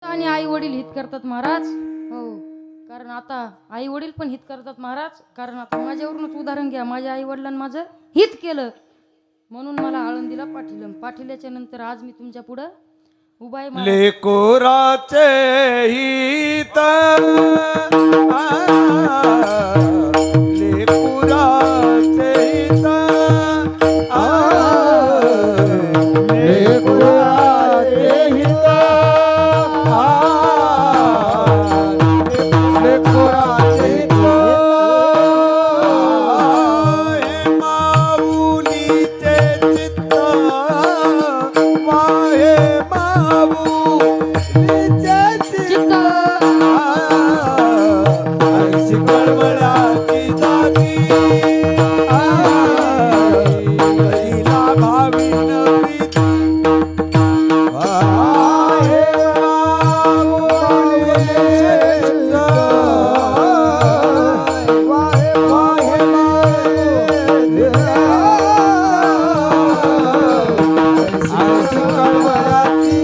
आणि आई वडील हित करतात महाराज. हो, कारण आता आई वडील पण हित करतात महाराज. कारण आता माझ्यावरूनच उदाहरण घ्या, माझ्या आई वडिलांनी माझं हित केलं म्हणून मला आळंदीला पाठिलं. पाठिल्याच्या नंतर आज मी तुमच्या पुढं उभा आहे महाराज. लेकुराचे हित लेकुराचे हित लेकुराचे हित लेकुराचे हित हे माऊलीचे चित्त वाहे माऊलीचे चित्त ऐशी कळवळाची जाती पहिला भाविन प्रीती वाहे माऊलीचे चित्त वाहे वाहे माऊलीचे ऐशी कळवळाची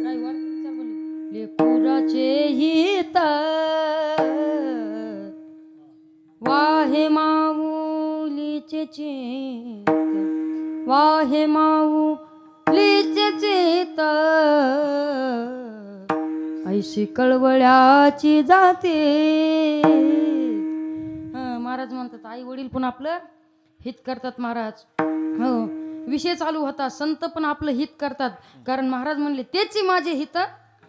काय वर विचार बोलले. लेकुराचे हित वाहे माऊलीचे चित वाहे माऊलीचे चित ऐशी कळवळ्याची जाते. महाराज म्हणतात आई वडील पण आपलं हित करतात महाराज. हो, विषय चालू होता, संत पण आपलं हित करतात. कारण महाराज म्हणले तेची माझे हित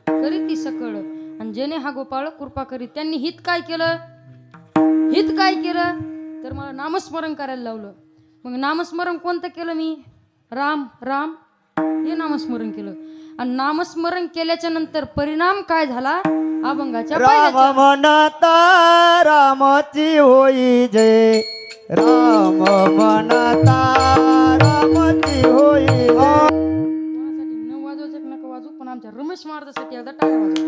करीती सकळ आणि जेने हा गोपाळ कृपा करी. त्यांनी हित काय केलं, हित काय केलं तर मला नामस्मरण करायला लावलं. मग नामस्मरण कोणतं केलं मी, राम राम हे नामस्मरण केलं. आणि नामस्मरण केल्याच्या नंतर परिणाम काय झाला, अभंगाच्या राम पायऱ्याच्या. म्हणता रामाची होई जय राम म्हणता रामाची होई जय. कोणासाठी न वाजवायचं नका वाजू, पण आमच्या रमेश महाराजासाठी एकदा टाळ्या वाजवा.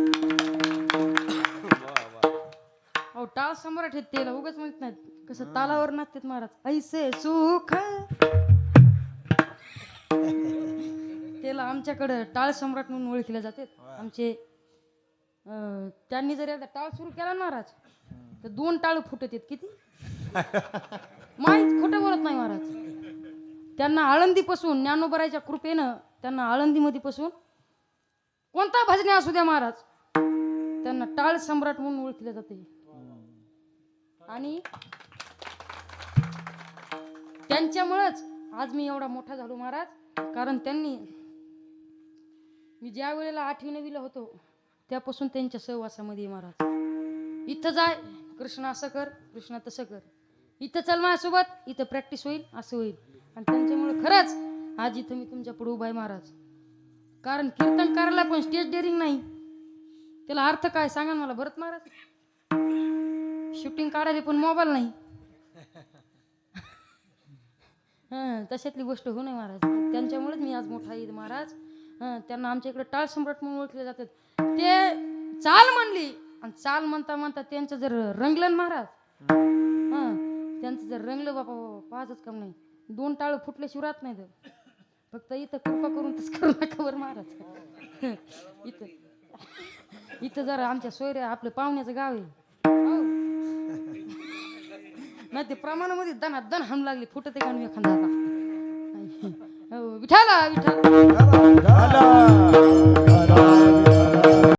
अहो टाळ सम्राट आहेत त्याला उगाच म्हणत नाहीत, कसं तालावर नाचतात महाराज. ऐसे सुख त्याला आमच्याकडं टाळ सम्राट म्हणून ओळखले जाते आमचे. त्यांनी जर एकदा टाळ सुरू केला ना महाराज तर 2 टाळ फुटत आहेत. किती माहीत, खोटं बोलत नाही महाराज. त्यांना आळंदीपासून ज्ञानोबराच्या कृपेनं त्यांना आळंदीमध्ये पासून कोणता भजने असू द्या महाराज, त्यांना टाळ सम्राट म्हणून ओळखले जाते. आणि त्यांच्यामुळेच आज मी एवढा मोठा झालो महाराज. कारण त्यांनी, मी ज्या वेळेला 8वी 9वीला होतो त्यापासून त्यांच्या सहवासामध्ये महाराज. इथं जाय कृष्ण असं कर, कृष्ण तसं कर, इथं चल माझ्यासोबत, इथं प्रॅक्टिस होईल, असं होईल. आणि त्यांच्यामुळे खरंच आज इथं मी तुमच्या पुढे उभा आहे महाराज. कारण कीर्तन करायला पण स्टेज डेअरिंग नाही, त्याला अर्थ काय सांगा मला भरत महाराज. शूटिंग काढायला पण मोबाईल नाही. तशातली गोष्ट होऊ नये महाराज. त्यांच्यामुळेच मी आज मोठा आहे महाराज. त्यांना आमच्या इकडे टाळ सम्राट म्हणून ओळखले जातात. ते चाल म्हणली आणि चाल म्हणता म्हणता त्यांचं जर रंगलं महाराज, त्यांचं जर रंगलं बाबा पाहायचंच काम नाही. 2 टाळ फुटल्याशिवाय राहत नाही. फक्त इथं कृपा करून तसं करू नका बरं महाराज. इथं इथं जरा आमच्या सोयऱ्या आपलं पाहुण्याचं गाव आहे. हो नाही ते प्रमाणामध्ये दण हाणू लागले, फुटते का नाही एखादा. विठाला विठाला.